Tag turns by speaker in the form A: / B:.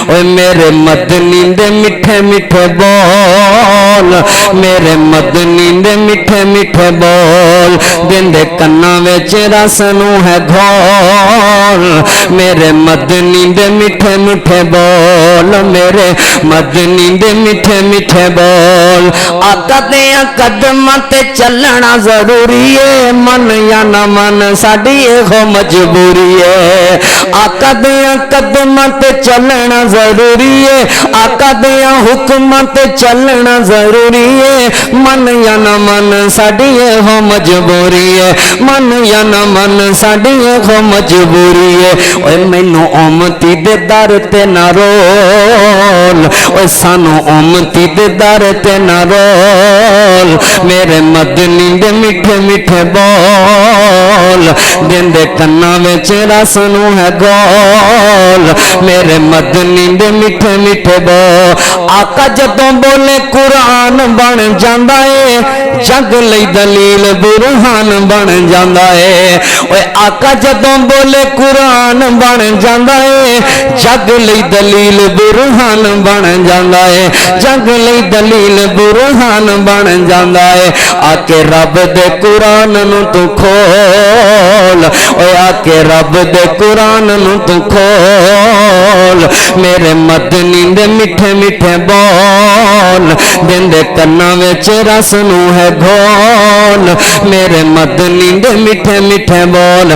A: ओए मेरे मदनी दे मिठे मिठे बोल, मेरे मदनी दे मिठे मिठे बोल, दिंदे कन्ना विच रस नूं है घोल। मेरे मदनी दे मिठे मिठे बोल, मेरे मदनी दे मिठे मिठे बोल। आका दियां कदमां ते चलना जरूरी है, मन या ना मन साडी इहो मजबूरी है। आका दियां कदमां ते चलना जरूरी है, आका दियां हुक्मां ते चलना जरूरी है, मन या ना मन साडी इहो मजबूरी है, मन या ना मन साडी इहो मजबूरी है। ओए मैनू उम्मती दे दर ते ना रोल, ओए सानू उम्मती दे दर ते ना रोल। मेरे मदनी दे मिठे मिठे बोल, दिंदे कन्ना विच रस नूं है गोल। मेरे मदनी दे मिठे मिठे बोल। आका जदों बोले कुरान बन जांदा है, जग लई दलील बुरहान बन जांदा है। ओए आका जदों बोले कुरान बन जांदा है, जग लई दलील बुरहान बन जांदा है, जग लई दलील बुरहान बन जांदा है। आके रब दे कुरान नूं तू खोल, ओए आके रब दे कुरान नूं तू खोल। मेरे मदनी दे मिठे मिठे बोल, दिंदे कन्ना विच रस नूं है घोल। मेरे मदनी दे मिठे मिठे बोल।